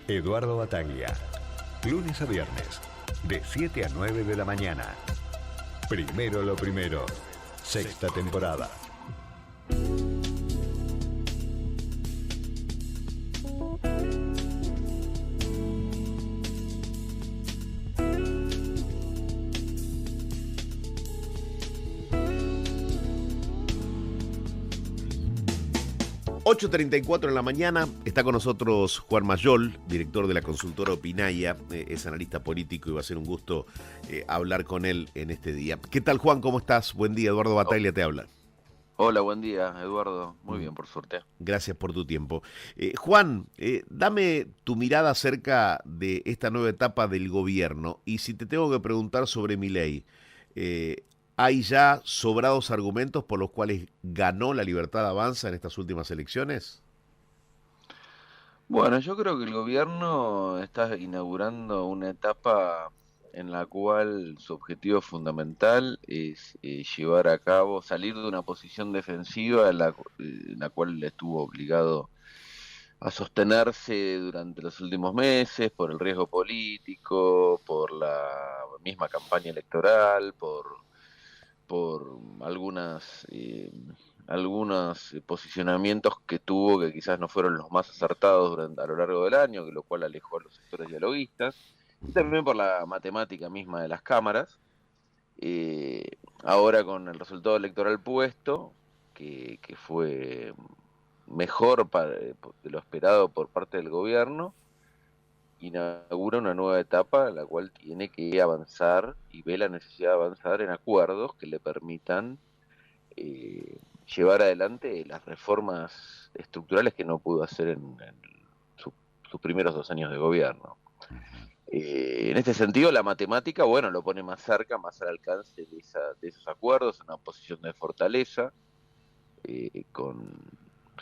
Eduardo Bataglia. Lunes a viernes, de 7 a 9 de la mañana. Primero lo primero. Sexta temporada. ...8:34 en la mañana, está con nosotros Juan Mayol, director de la consultora Opinaya, es analista político y va a ser un gusto hablar con él en este día. ¿Qué tal, Juan? ¿Cómo estás? Buen día, Eduardo Oh, Bataglia te habla. hola, buen día, Eduardo. Muy bien, por suerte. Gracias por tu tiempo. Juan, dame tu mirada acerca de esta nueva etapa del gobierno y si te tengo que preguntar sobre Milei, eh, ¿hay ya sobrados argumentos por los cuales ganó la Libertad Avanza en estas últimas elecciones? Bueno, yo creo que el gobierno está inaugurando una etapa en la cual su objetivo fundamental es llevar a cabo, salir de una posición defensiva en la cual estuvo obligado a sostenerse durante los últimos meses por el riesgo político, por la misma campaña electoral, por algunos posicionamientos que tuvo que quizás no fueron los más acertados a lo largo del año, que lo cual alejó a los sectores dialoguistas, y también por la matemática misma de las cámaras. Eh, Ahora con el resultado electoral puesto, que fue mejor de lo esperado por parte del gobierno, inaugura una nueva etapa en la cual tiene que avanzar y ve la necesidad de avanzar en acuerdos que le permitan eh, llevar adelante las reformas estructurales que no pudo hacer en su- sus primeros 2 años de gobierno. En este sentido, la matemática, bueno, lo pone más cerca, más al alcance de esos acuerdos, una posición de fortaleza, con,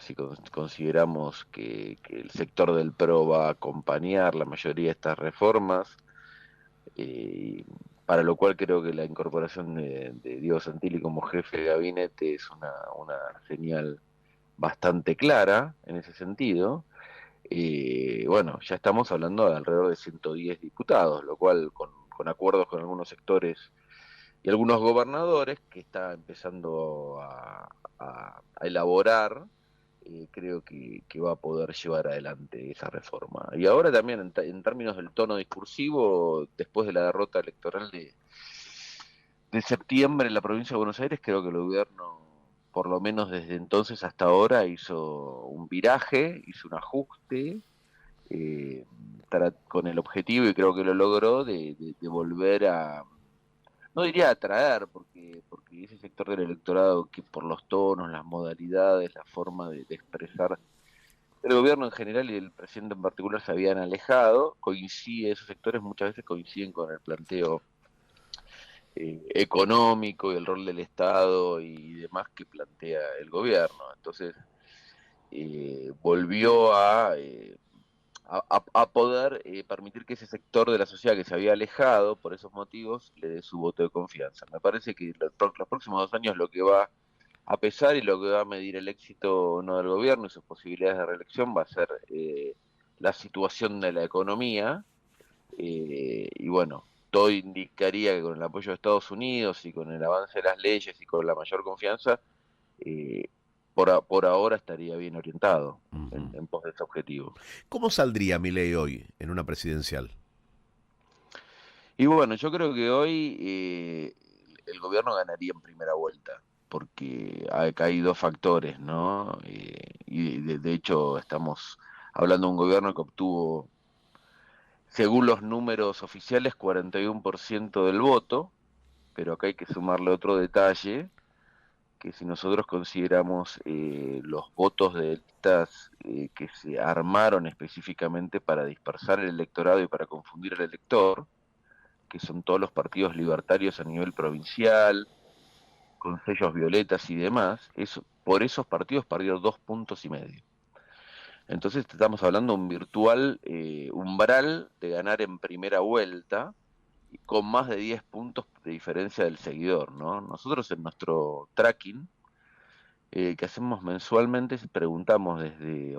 si consideramos que el sector del PRO va a acompañar la mayoría de estas reformas, eh, para lo cual creo que la incorporación de Diego Santilli como jefe de gabinete es una señal bastante clara en ese sentido. Bueno, ya estamos hablando de alrededor de 110 diputados, lo cual con acuerdos con algunos sectores y algunos gobernadores que está empezando a elaborar, creo que va a poder llevar adelante esa reforma. Y ahora también en términos del tono discursivo, después de la derrota electoral de septiembre en la provincia de Buenos Aires, creo que el gobierno, por lo menos desde entonces hasta ahora, hizo un viraje, hizo un ajuste, eh, con el objetivo, y creo que lo logró, de volver a, no diría atraer, porque ese sector del electorado que por los tonos, las modalidades, la forma de expresar el gobierno en general y el presidente en particular se habían alejado, esos sectores muchas veces coinciden con el planteo económico y el rol del Estado y demás que plantea el gobierno. Entonces, volvió a poder permitir que ese sector de la sociedad que se había alejado por esos motivos le dé su voto de confianza. Me parece que los próximos 2 años lo que va a pesar y lo que va a medir el éxito o no del gobierno y sus posibilidades de reelección va a ser la situación de la economía. Y bueno, todo indicaría que con el apoyo de Estados Unidos y con el avance de las leyes y con la mayor confianza, eh, por ahora estaría bien orientado Ujú. en pos de ese objetivo. ¿Cómo saldría Milei hoy en una presidencial? Y bueno, yo creo que hoy el gobierno ganaría en primera vuelta, porque hay dos factores, ¿no? Y de hecho estamos hablando de un gobierno que obtuvo, según los números oficiales, 41% del voto, pero acá hay que sumarle otro detalle, que si nosotros consideramos los votos de listas que se armaron específicamente para dispersar el electorado y para confundir al elector, que son todos los partidos libertarios a nivel provincial, con sellos violetas y demás, por esos partidos perdió 2,5 puntos. Entonces estamos hablando de un virtual umbral de ganar en primera vuelta, y con más de 10 puntos de diferencia del seguidor, ¿no? Nosotros en nuestro tracking que hacemos mensualmente, preguntamos desde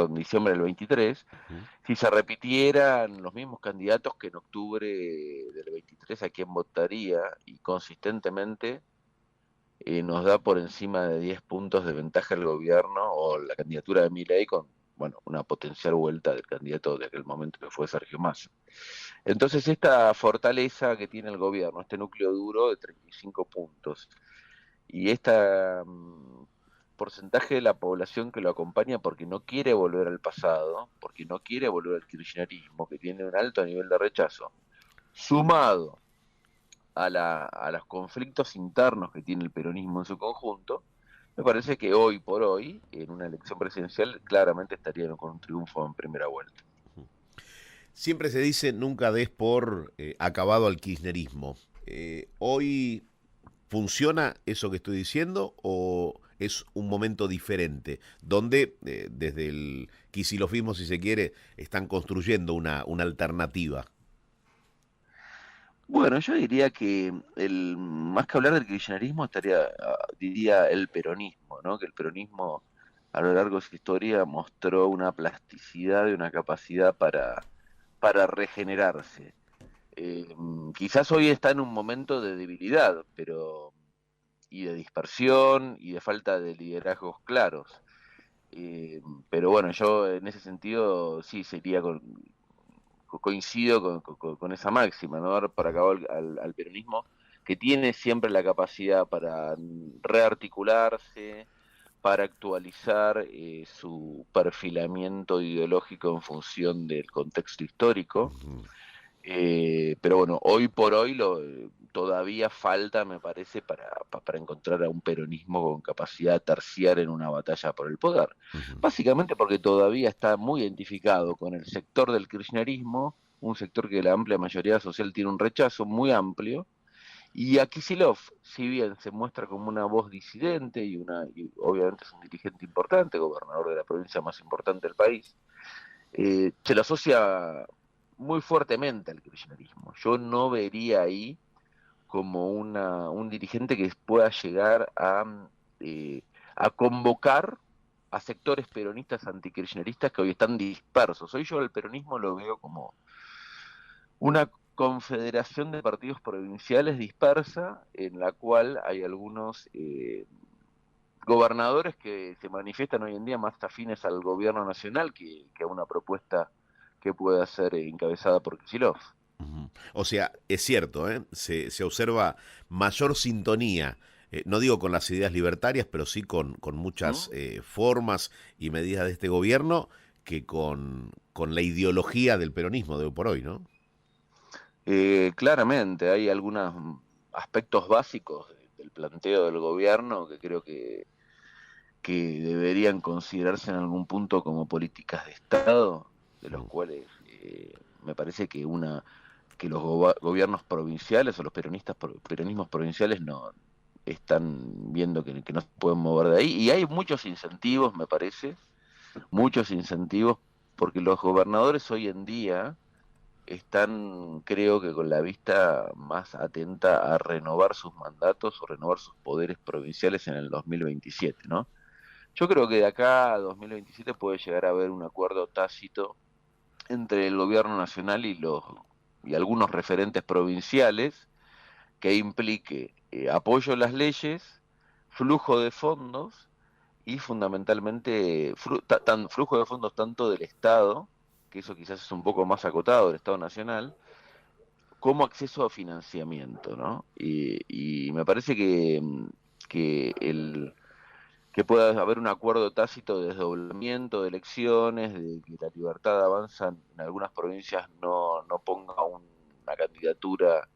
diciembre del 23, Ujú. si se repitieran los mismos candidatos que en octubre del 23, a quién votaría, y consistentemente nos da por encima de 10 puntos de ventaja el gobierno o la candidatura de Milei con, bueno, una potencial vuelta del candidato de aquel momento que fue Sergio Massa. Entonces esta fortaleza que tiene el gobierno, este núcleo duro de 35 puntos, y este porcentaje de la población que lo acompaña porque no quiere volver al pasado, porque no quiere volver al kirchnerismo, que tiene un alto nivel de rechazo, sumado a los conflictos internos que tiene el peronismo en su conjunto, me parece que hoy por hoy, en una elección presidencial, claramente estarían con un triunfo en primera vuelta. Siempre se dice nunca des por acabado al kirchnerismo. ¿Hoy funciona eso que estoy diciendo o es un momento diferente donde desde el quisilofismo, si se quiere, están construyendo una alternativa? Bueno, yo diría que más que hablar del kirchnerismo diría el peronismo, ¿no? Que el peronismo a lo largo de su historia mostró una plasticidad y una capacidad para regenerarse. Quizás hoy está en un momento de debilidad, y de dispersión y de falta de liderazgos claros. Eh, pero bueno, yo en ese sentido sí coincido con esa máxima, ¿no? Dar para acá al peronismo, que tiene siempre la capacidad para rearticularse, para actualizar su perfilamiento ideológico en función del contexto histórico. Ujú. Pero bueno, hoy por hoy todavía falta, me parece, para encontrar a un peronismo con capacidad terciaria en una batalla por el poder. Ujú. Básicamente porque todavía está muy identificado con el sector del kirchnerismo, un sector que la amplia mayoría social tiene un rechazo muy amplio, y a Kicillof, si bien se muestra como una voz disidente y obviamente es un dirigente importante, gobernador de la provincia más importante del país, se lo asocia muy fuertemente al kirchnerismo. Yo no vería ahí como un dirigente que pueda llegar eh, a convocar a sectores peronistas antikirchneristas que hoy están dispersos. Hoy yo el peronismo lo veo como una confederación de partidos provinciales dispersa en la cual hay algunos gobernadores que se manifiestan hoy en día más afines al gobierno nacional que a una propuesta que pueda ser encabezada por Kicillof. Ujú. O sea, es cierto, ¿eh? Se observa mayor sintonía, no digo con las ideas libertarias, pero sí con muchas ¿Mm? formas y medidas de este gobierno que con la ideología del peronismo de hoy por hoy, ¿no? Claramente, hay algunos aspectos básicos del planteo del gobierno que creo que deberían considerarse en algún punto como políticas de Estado, de los Mm. cuales me parece que los gobiernos provinciales o los peronismos provinciales no están viendo que no se pueden mover de ahí. Y hay muchos incentivos, me parece, muchos incentivos, porque los gobernadores hoy en día están, creo que con la vista más atenta a renovar sus mandatos o renovar sus poderes provinciales en el 2027, ¿no? Yo creo que de acá a 2027 puede llegar a haber un acuerdo tácito entre el gobierno nacional y algunos referentes provinciales que implique apoyo a las leyes, flujo de fondos y fundamentalmente flujo de fondos tanto del Estado, que eso quizás es un poco más acotado del Estado Nacional, como acceso a financiamiento, ¿no? Y me parece que que pueda haber un acuerdo tácito de desdoblamiento de elecciones, de que la libertad avanza en algunas provincias no ponga una candidatura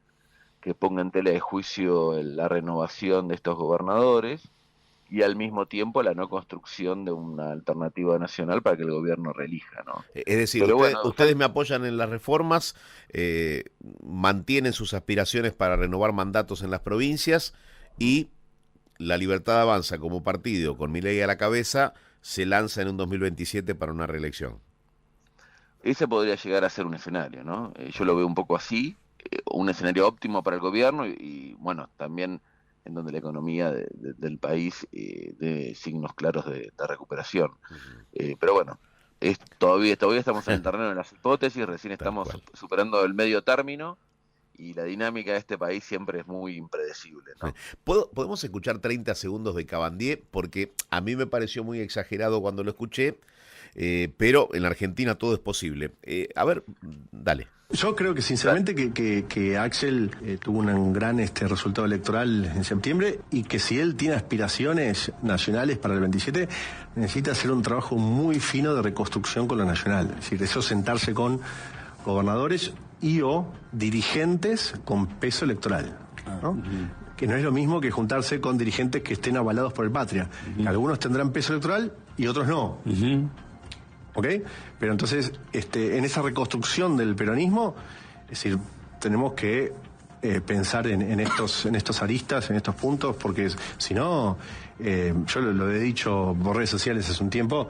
que ponga en tela de juicio la renovación de estos gobernadores y al mismo tiempo la no construcción de una alternativa nacional para que el gobierno reelija, ¿no? Es decir, Pero bueno, ustedes me apoyan en las reformas, mantienen sus aspiraciones para renovar mandatos en las provincias y La Libertad Avanza como partido, con Milei a la cabeza, se lanza en un 2027 para una reelección. ese podría llegar a ser un escenario, ¿no? Yo lo veo un poco así, un escenario óptimo para el gobierno y bueno, también en donde la economía del país dé signos claros de recuperación. Pero bueno, todavía estamos en el terreno de las hipótesis, recién estamos superando el medio término, y la dinámica de este país siempre es muy impredecible, ¿no? ¿Podemos escuchar 30 segundos de Cabandier? Porque a mí me pareció muy exagerado cuando lo escuché, pero en la Argentina todo es posible. A ver, dale. Yo creo que sinceramente que Axel tuvo un gran resultado electoral en septiembre, y que si él tiene aspiraciones nacionales para el 27, necesita hacer un trabajo muy fino de reconstrucción con lo nacional. Es decir, eso, sentarse con gobernadores y o dirigentes con peso electoral, ¿no? Que no es lo mismo que juntarse con dirigentes que estén avalados por el Patria. Algunos tendrán peso electoral y otros no. ¿Ok? Pero entonces, en esa reconstrucción del peronismo, es decir, tenemos que pensar en estos aristas, en estos puntos, porque si no, yo lo he dicho por redes sociales hace un tiempo,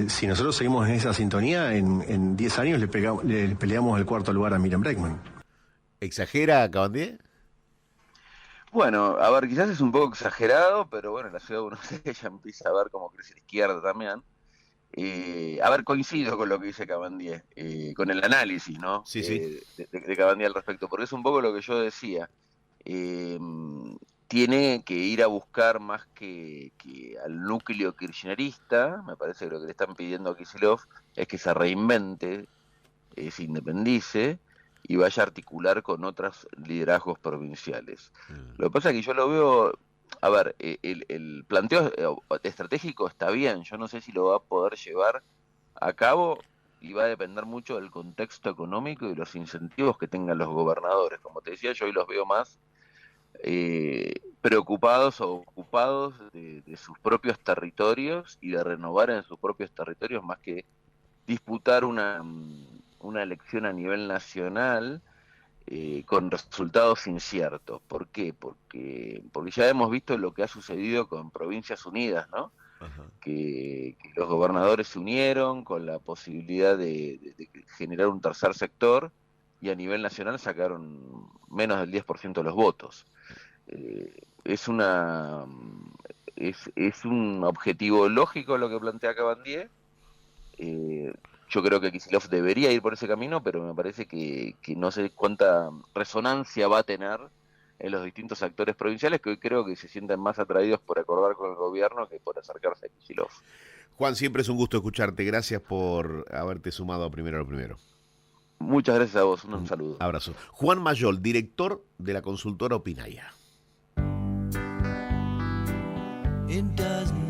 si nosotros seguimos en esa sintonía, en 10 años le peleamos el cuarto lugar a Miriam Bregman. ¿Exagera Cabandier? Bueno, a ver, quizás es un poco exagerado, pero bueno, en la ciudad de Buenos Aires ya empieza a ver cómo crece la izquierda también. A ver, coincido con lo que dice Cabandier, con el análisis, ¿no? Sí, sí. De Cabandier al respecto, porque es un poco lo que yo decía. Tiene que ir a buscar más que al núcleo kirchnerista. Me parece que lo que le están pidiendo a Kicillof es que se reinvente, se independice y vaya a articular con otros liderazgos provinciales. Lo que pasa es que yo lo veo... A ver, el planteo estratégico está bien, yo no sé si lo va a poder llevar a cabo, y va a depender mucho del contexto económico y los incentivos que tengan los gobernadores. Como te decía, yo hoy los veo más preocupados o ocupados de sus propios territorios y de renovar en sus propios territorios, más que disputar una elección a nivel nacional con resultados inciertos. ¿Por qué? Porque ya hemos visto lo que ha sucedido con Provincias Unidas, ¿no? Que los gobernadores se unieron con la posibilidad de generar un tercer sector, y a nivel nacional sacaron menos del 10% de los votos. Es un objetivo lógico lo que plantea Cabandier. Yo creo que Kicillof debería ir por ese camino, pero me parece que no sé cuánta resonancia va a tener en los distintos actores provinciales, que hoy creo que se sienten más atraídos por acordar con el gobierno que por acercarse a Kicillof. Juan, siempre es un gusto escucharte. Gracias por haberte sumado a Primero lo Primero. Muchas gracias a vos. Un saludo. Abrazo. Juan Mayol, director de la consultora Opinaya. It doesn't